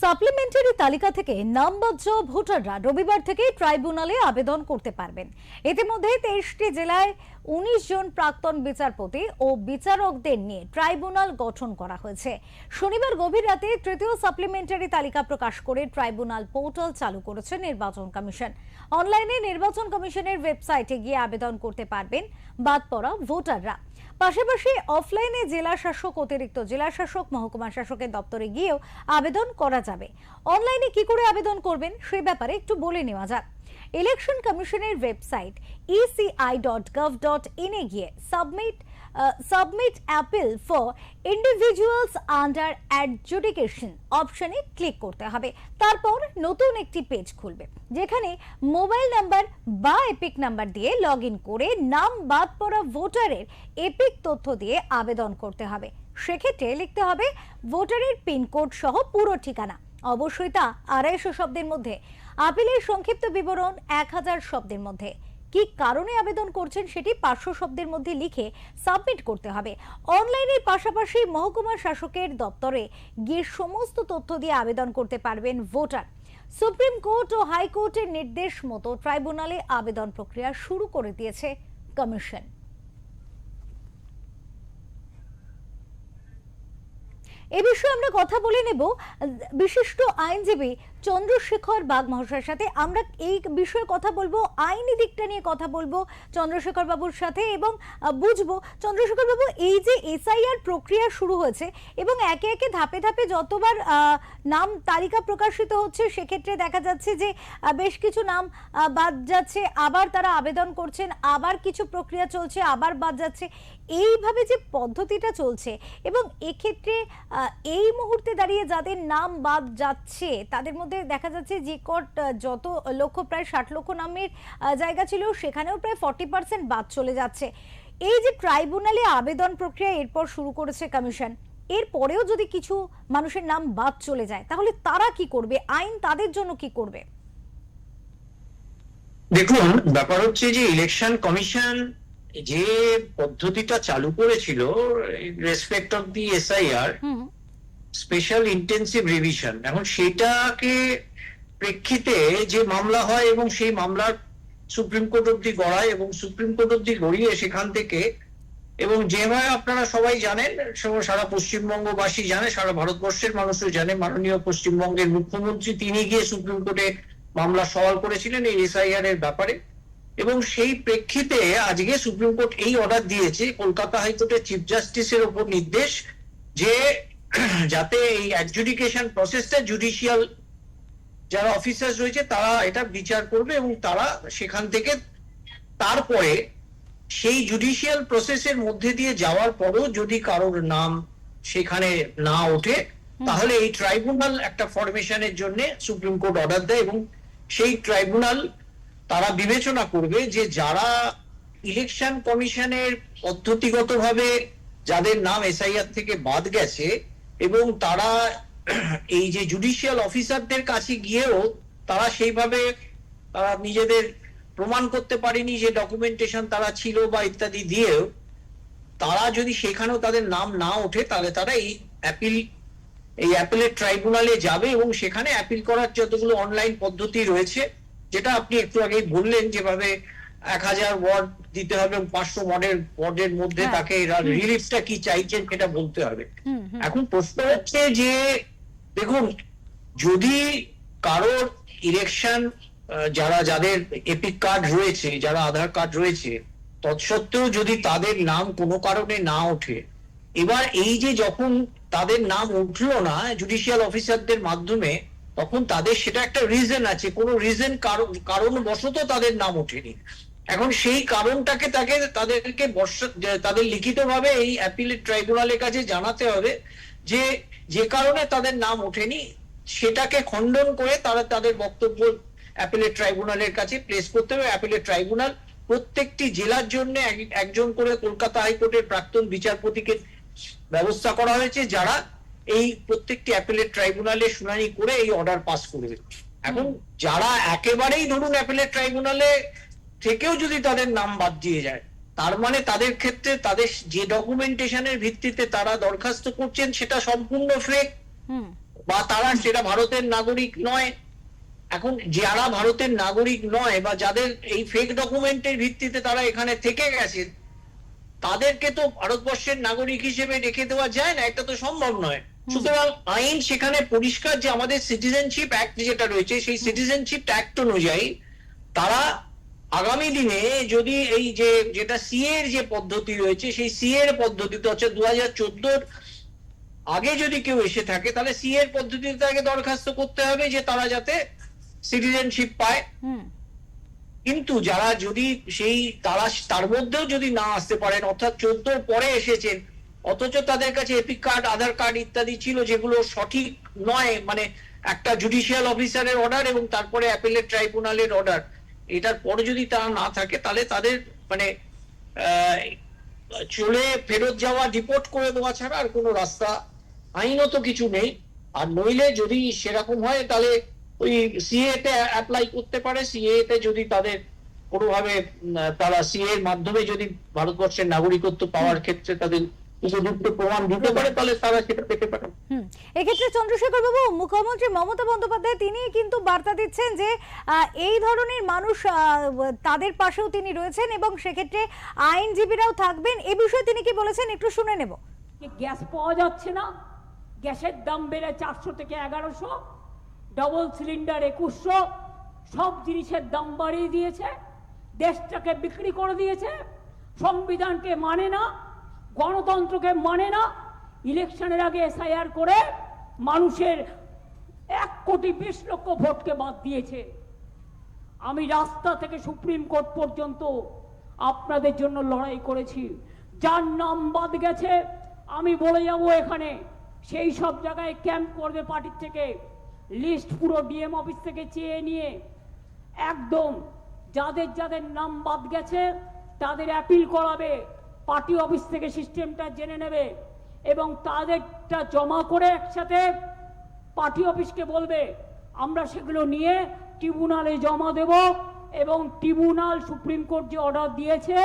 Supplementary তালিকা থেকে নামবাদ ভোটাররা রবিবার থেকে ট্রাইব্যুনালে আবেদন করতে পারবেন। ইতিমধ্যে 23টি জেলায় 19 জন প্রাক্তন বিচারপতি ও বিচারকদের নিয়ে ট্রাইব্যুনাল গঠন করা হয়েছে। শনিবার গভীর রাতে তৃতীয় সাপ্লিমেন্টারি তালিকা প্রকাশ করে ট্রাইব্যুনাল পোর্টাল চালু করেছে নির্বাচন কমিশন। অনলাইনে নির্বাচন কমিশনের ওয়েবসাইটে গিয়ে আবেদন করতে পারবেন বাদ পড়া ভোটাররা। পাশাপাশি অফলাইনে জেলা শাসক, অতিরিক্ত জেলা শাসক, মহকুমা শাসকের দপ্তরে গিয়েও আবেদন করা যাবে। অনলাইনে কি করে আবেদন করবেন সে ব্যাপারে একটু বলে নেওয়া যাক। ইলেকশন কমিশনের ওয়েবসাইট eci.gov.in এ গিয়ে submit appeal for individuals under adjudication অপশনে ক্লিক করতে হবে। তারপর নতুন একটি পেজ খুলবে যেখানে মোবাইল নাম্বার বা এপিক নাম্বার দিয়ে লগইন করে নাম বাদ পড়া ভোটারের এপিক তথ্য দিয়ে আবেদন করতে হবে। সেক্ষেত্রে লিখতে হবে ভোটারের পিনকোড সহ পুরো ঠিকানা, অবশ্যই তা 250 শব্দের মধ্যে। আপিলের সংক্ষিপ্ত বিবরণ 1000 শব্দের মধ্যে। কি কারণে আবেদন করছেন সেটি 500 শব্দের মধ্যে লিখে সাবমিট করতে হবে। অনলাইনের পাশাপাশি মহকুমা শাসকের দপ্তরে গিয়ে সমস্ত তথ্য দিয়ে আবেদন করতে পারবেন ভোটার। সুপ্রিম কোর্ট ও হাইকোর্টের নির্দেশ মতো ট্রাইব্যুনালে আবেদন প্রক্রিয়া শুরু করে দিয়েছে কমিশন। এ বিষয়ে আমরা কথা বলে নেব বিশিষ্ট আইনজীবী চন্দ্রশেখর বাগ মহাশয়ের সাথে। আমরা এই বিষয়ে কথা বলবো, আইনি দিকটা নিয়ে কথা বলবো চন্দ্রশেখর বাবুর সাথে এবং বুঝবো চন্দ্রশেখর বাবু, এই যে এসআইআর প্রক্রিয়া শুরু হয়েছে এবং একে একে ধাপে ধাপে যতবার নাম তালিকা প্রকাশিত হচ্ছে সেক্ষেত্রে দেখা যাচ্ছে যে বেশ কিছু নাম বাদ যাচ্ছে, আবার তারা আবেদন করছেন, আবার কিছু প্রক্রিয়া চলছে, আবার বাদ যাচ্ছে। এইভাবে যে পদ্ধতিটা চলছে এবং এক্ষেত্রে এই মুহূর্তে দাঁড়িয়ে যাদের নাম বাদ যাচ্ছে তাদের মধ্যে দেখা যাচ্ছে যে যত লক্ষ, প্রায় 60 লক্ষ নামের জায়গা ছিল সেখানেও প্রায় 40% বাদ চলে যাচ্ছে। এই যে ট্রাইব্যুনালে আবেদন প্রক্রিয়া এরপর শুরু করেছে কমিশন, এরপরেও যদি কিছু মানুষের নাম বাদ চলে যায় তাহলে তারা কি করবে? আইন তাদের জন্য কি করবে? দেখুন, ব্যাপার হচ্ছে যে ইলেকশন কমিশন যে পদ্ধতিটা চালু করেছিল respect of the SIR, special intensive revision, এখন সেটাকে প্রেক্ষিতে যে মামলা হয় এবং সেই মামলার সুপ্রিম কোর্ট অব্দি গড়ায় এবং সুপ্রিম কোর্ট অব্দি গড়িয়ে সেখান থেকে, এবং যেভাবে আপনারা সবাই জানেন, সারা পশ্চিমবঙ্গবাসী জানে, সারা ভারতবর্ষের মানুষও জানে, মাননীয় পশ্চিমবঙ্গের মুখ্যমন্ত্রী তিনি গিয়ে সুপ্রিম কোর্টে মামলা সওয়াল করেছিলেন এই এসআইআর এর ব্যাপারে। এবং সেই প্রেক্ষিতে আজকে সুপ্রিম কোর্ট এই অর্ডার দিয়েছে কলকাতা হাইকোর্টের চিফ জাস্টিসের উপর নির্দেশ যে যাতে এই অ্যাডজুডিকেশন প্রসেসটা জুডিশিয়াল যারা অফিসার রয়েছে তারা এটা বিচার করবে এবং তারা সেখান থেকে তারপরে সেই জুডিশিয়াল প্রসেসের মধ্যে দিয়ে যাওয়ার পরও যদি কারোর নাম সেখানে না ওঠে তাহলে এই ট্রাইব্যুনাল একটা ফরমেশনের জন্য সুপ্রিম কোর্ট অর্ডার দেয় এবং সেই ট্রাইব্যুনাল তারা বিবেচনা করবে যে যারা ইলেকশন কমিশনের পদ্ধতিগতভাবে যাদের নাম এসআইআর থেকে বাদ গেছে এবং তারা এই যে জুডিশিয়াল অফিসারদের কাছে গিয়েও তারা সেইভাবে তারা নিজেদের প্রমাণ করতে পারেনি যে ডকুমেন্টেশন তারা ছিল বা ইত্যাদি দিয়েও তারা যদি সেখানেও তাদের নাম না ওঠে তাহলে তারা এই অ্যাপিলের ট্রাইব্যুনালে যাবে এবং সেখানে অ্যাপিল করার যতগুলো অনলাইন পদ্ধতি রয়েছে, যেটা আপনি একটু আগেই বললেন যেভাবে 1000 ওয়ার্ড দিতে হবে এবং 500 ওয়ার্ডের মধ্যে তাকে রিলিফটা কি চাইছেন সেটা বলতে হবে। এখন প্রশ্ন হচ্ছে যে দেখুন, যদি কারোর ইলেকশন যাদের এপিক কার্ড রয়েছে, যারা আধার কার্ড রয়েছে, তৎসত্ত্বেও যদি তাদের নাম কোনো কারণে না ওঠে, এবার এই যে যখন তাদের নাম উঠলো না জুডিশিয়াল অফিসারদের মাধ্যমে, তখন তাদের সেটা একটা রিজন আছে, কোনো রিজন কারণবশত তাদের নাম ওঠেনি। এখন সেই কারণটাকে তাদেরকে তাদের লিখিতভাবে এই অ্যাপিলেট ট্রাইব্যুনালের কাছে জানাতে হবে যে কারণে তাদের নাম ওঠেনি সেটাকে খণ্ডন করে তারা তাদের বক্তব্য অ্যাপিলেট ট্রাইব্যুনালের কাছে প্লেস করতে হবে। অ্যাপিলেট ট্রাইব্যুনাল প্রত্যেকটি জেলার জন্য একজন করে কলকাতা হাইকোর্টের প্রাক্তন বিচারপতিকে ব্যবস্থা করা হয়েছে যারা এই প্রত্যেকটি অ্যাপিলেট ট্রাইব্যুনালে শুনানি করে এই অর্ডার পাস করবে। এখন যারা একেবারেই ধরুন অ্যাপিলেট ট্রাইব্যুনালে থেকেও যদি তাদের নাম বাদ দিয়ে যায়, তার মানে তাদের ক্ষেত্রে তাদের যে ডকুমেন্টেশনের ভিত্তিতে তারা দরখাস্ত করছেন সেটা সম্পূর্ণ ফেক, বা তারা সেটা ভারতের নাগরিক নয়। এখন যারা ভারতের নাগরিক নয় বা যাদের এই ফেক ডকুমেন্টের ভিত্তিতে তারা এখানে থেকে গেছে, তাদেরকে তো ভারতবর্ষের নাগরিক হিসেবে রেখে দেওয়া যায় না, এটা তো সম্ভব নয়। সুতরাং আইন সেখানে পরিষ্কার যে আমাদের সিটিজেনশিপ অ্যাক্ট যেটা রয়েছে, সেই সিটিজেনশিপ অ্যাক্ট অনুযায়ী তারা আগামী দিনে যদি এই যে যেটা সিএ এর যে পদ্ধতি রয়েছে, সেই সিএ এর পদ্ধতিতে হচ্ছে 2014 আগে যদি কেউ এসে থাকে, তাহলে সিএ এর পদ্ধতিতে তাকে দরখাস্ত করতে হবে যে তারা যাতে সিটিজেনশিপ পায়। কিন্তু যারা যদি তারা তার মধ্যেও যদি না আসতে পারেন, অর্থাৎ 14 পরে এসেছেন, অথচ তাদের কাছে এপিক কার্ড, আধার কার্ড ইত্যাদি ছিল যেগুলো সঠিক নয়, মানে একটা জুডিশিয়াল অফিসারের অর্ডার এবং তারপরে অ্যাপেলেট ট্রাইব্যুনালের অর্ডার, এটার পরে যদি তারা না থাকে, তাহলে তাদের মানে চলে ফেরত যাওয়া, ডিপোর্ট করে দেওয়া ছাড়া আর কোনো রাস্তা আইনত কিছু নেই। আর নইলে যদি সেরকম হয়, তাহলে ওই সিএ তে অ্যাপ্লাই করতে পারে। সিএ তে যদি তাদের কোনোভাবে তারা সিএ এর মাধ্যমে যদি ভারতবর্ষের নাগরিকত্ব পাওয়ার ক্ষেত্রে তাদের উপযুক্ত প্রমাণ দিতে পারে, তাহলে তারা সেটা পেতে পারে। এক্ষেত্রে চন্দ্রশেখর বাবু, মুখ্যমন্ত্রী মমতা বন্দ্যোপাধ্যায় তিনি কিন্তু বার্তা দিচ্ছেন যে এই ধরনের মানুষ তাদের পাশেও তিনি রয়েছেন এবং সেক্ষেত্রে আইনজীবীরাও থাকবেন। এ বিষয়ে তিনি কি বলেছেন একটু শুনে নেব। গ্যাস পাওয়া যাচ্ছে না, গ্যাসের দাম বেড়ে 400 থেকে 1100, ডবল সিলিন্ডার 2100, সব জিনিসের দাম বাড়িয়ে দিয়েছে, দেশটাকে বিক্রি করে দিয়েছে, সংবিধানকে মানে না, গণতন্ত্রকে মানে না, ইলেকশনের আগে এসআইআর করে মানুষের 1,20,00,000 ভোটকে বাদ দিয়েছে। আমি রাস্তা থেকে সুপ্রিম কোর্ট পর্যন্ত আপনাদের জন্য লড়াই করেছি। যার নাম বাদ গেছে আমি বলে যাব এখানে, সেই সব জায়গায় ক্যাম্প করবে পার্টির থেকে, লিস্ট পুরো ডিএম অফিস থেকে চেয়ে নিয়ে একদম যাদের যাদের নাম বাদ গেছে তাদের অ্যাপিল করাবে, পার্টি অফিস থেকে সিস্টেমটা জেনে নেবে এবং তাদেরটা জমা করে একসাথে পার্টি অফিসকে বলবে আমরা সেগুলো নিয়ে ট্রিব্যুনালে জমা দেব এবং ট্রিব্যুনাল সুপ্রিম কোর্ট যে অর্ডার দিয়েছে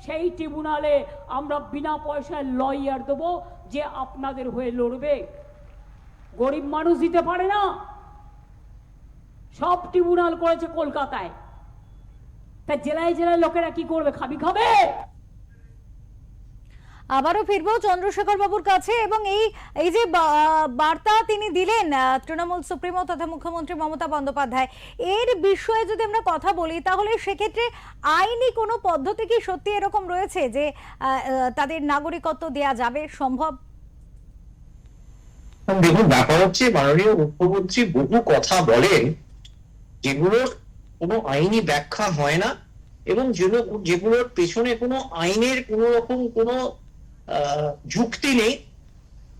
সেই ট্রিব্যুনালে আমরা বিনা পয়সায় লয়ার দেবো যে আপনাদের হয়ে লড়বে। গরিব মানুষ দিতে পারে না, সব ট্রিব্যুনাল করেছে কলকাতায়, তা জেলায় জেলায় লোকেরা কি করবে, খাবে। আবারও ফিরবো চন্দ্রশেখর বাবুর কাছে এবং এই যে বার্তা তিনি দিলেন তৃণমূল সুপ্রিমো তথা মুখ্যমন্ত্রী মমতা বন্দ্যোপাধ্যায়, এর বিষয়ে যদি আমরা কথা বলি, তাহলে সেক্ষেত্রে আইনি কোনো পদ্ধতি কি সত্যি এরকম রয়েছে যে তাদের নাগরিকত্ব দেয়া যাবে, সম্ভব? দেখুন, ব্যাপার হচ্ছে মাননীয় মুখ্যমন্ত্রী বহু কথা বলেন যেগুলোর কোনো আইনি ব্যাখ্যা হয় না এবং যেগুলোর পেছনে কোনো আইনের কোনো রকম কোনো যুক্তি নেই।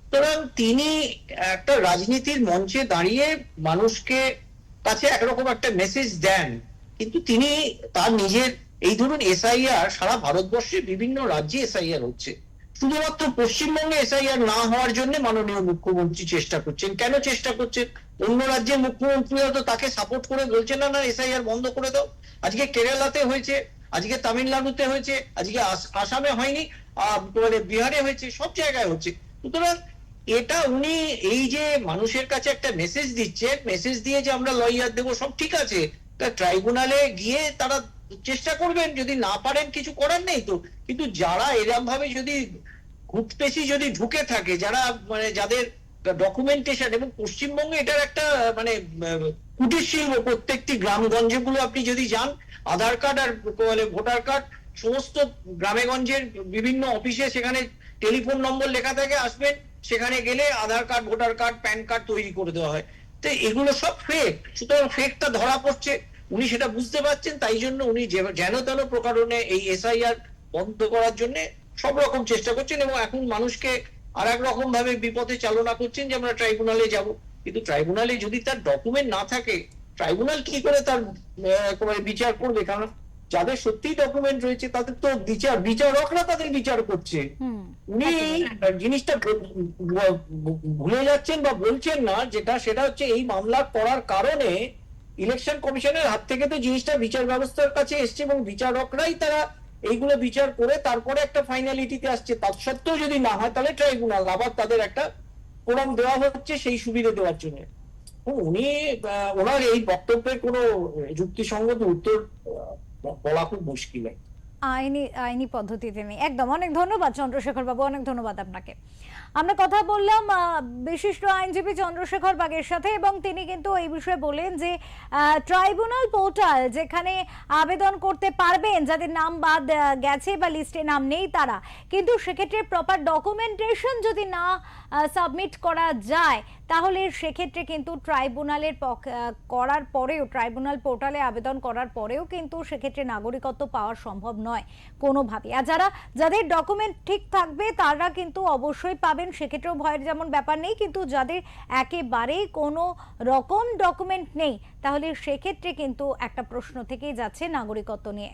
সুতরাং তিনি একটা রাজনীতির মঞ্চে দাঁড়িয়ে মানুষকে কাছে একরকম একটা মেসেজ দেন, কিন্তু তিনি তার নিজের এই ধরুন এসআইআর সারা ভারতবর্ষে বিভিন্ন রাজ্যে এসআইআর হচ্ছে, শুধুমাত্র পশ্চিমবঙ্গে এসআইআর না হওয়ার জন্য মাননীয় মুখ্যমন্ত্রী চেষ্টা করছেন। কেন চেষ্টা করছেন? অন্য রাজ্যের মুখ্যমন্ত্রীরা তো তাকে সাপোর্ট করে বলছেন না এসআইআর বন্ধ করে দাও। আজকে কেরালাতে হয়েছে, আজকে তামিলনাড়ুতে হয়েছে, আজকে আসামে হয়নি, মানে বিহারে হয়েছে, সব জায়গায় হচ্ছে। সুতরাং এটা উনি এই যে মানুষের কাছে একটা মেসেজ দিচ্ছে, মেসেজ দিয়ে যে আমরা লয়ার দেবো, সব ঠিক আছে, তা ট্রাইব্যুনালে গিয়ে তারা চেষ্টা করবেন, যদি না পারেন কিছু করার নেই তো। কিন্তু যারা এরকম ভাবে যদি ঘুটপেশি যদি ঢুকে থাকে, যারা মানে যাদের ডকুমেন্টেশন, এবং পশ্চিমবঙ্গে এটার একটা মানে কুটির শিল্প, প্রত্যেকটি গ্রামগঞ্জে গুলো আপনি যদি যান, আধার কার্ড আর মানে ভোটার কার্ড সমস্ত গ্রামে গঞ্জের বিভিন্ন অফিসে সেখানে টেলিফোন নম্বর লেখা থাকে, আসবেন, সেখানে গেলে Aadhaar card, voter card, PAN card তৈরি করে দেওয়া হয়। তো এগুলো সব ফেক। সুতরাং ফেকটা ধরা পড়ছে, উনি সেটা বুঝতে পারছেন, তাই জন্য উনি যেন তেন প্রকারণে এই এসআইআর বন্ধ করার জন্য সব রকম চেষ্টা করছেন এবং এখন মানুষকে আর এক রকম ভাবে বিপথে চালনা করছেন যে আমরা ট্রাইব্যুনালে যাব। কিন্তু ট্রাইব্যুনালে যদি তার ডকুমেন্ট না থাকে, ট্রাইব্যুনাল কি করে তার বিচার করবে? কারণ যাদের সত্যি ডকুমেন্ট রয়েছে তাদের তো বিচারকরা তাদের বিচার করছে। উনি জিনিসটা ভুলে যাচ্ছেন বা বলছেন না, সেটা হচ্ছে এই মামলা করার কারণে ইলেকশন কমিশনের হাত থেকে তো জিনিসটা বিচার ব্যবস্থার কাছে এসছে এবং বিচারকরাই তারা এইগুলো বিচার করে তারপরে একটা ফাইনালিটিতে আসছে। তার সত্ত্বেও যদি না হয়, তাহলে ট্রাইব্যুনাল আবার তাদের একটা ফোরাম দেওয়া হচ্ছে সেই সুবিধা দেওয়ার জন্য। উনি ওনার এই বক্তব্যের কোনো যুক্তিসঙ্গত উত্তর বলা খুব মুশকিল। আইনি পদ্ধতিতে নেই একদম। অনেক ধন্যবাদ চন্দ্রশেখর বাবু, অনেক ধন্যবাদ আপনাকে। আমরা কথা বললাম বিশিষ্ট আইনজীবী চন্দ্রশেখর বাগের সাথে, এবং তিনি কিন্তু এই বিষয়ে বলেন যে ট্রাইব্যুনাল পোর্টাল যেখানে আবেদন করতে পারবেন যাদের নাম বাদ গেছে বা লিস্টে নাম নেই তারা, কিন্তু সেক্ষেত্রে প্রপার ডকুমেন্টেশন যদি না সাবমিট করা যায় তাহলে সেক্ষেত্রে কিন্তু ট্রাইব্যুনালের করার পরেও, ট্রাইব্যুনাল পোর্টালে আবেদন করার পরেও কিন্তু সেক্ষেত্রে নাগরিকত্ব পাওয়া সম্ভব নয় কোনোভাবে। আর যাদের ডকুমেন্ট ঠিক থাকবে তারা কিন্তু অবশ্যই পাবেন, সেক্ষেত্রেও ভয়ের যেমন ব্যাপার নেই। কিন্তু যাদের একেবারেই কোনো রকম ডকুমেন্ট নেই তাহলে সেক্ষেত্রে কিন্তু একটা প্রশ্ন থেকেই যাচ্ছে নাগরিকত্ব নিয়ে।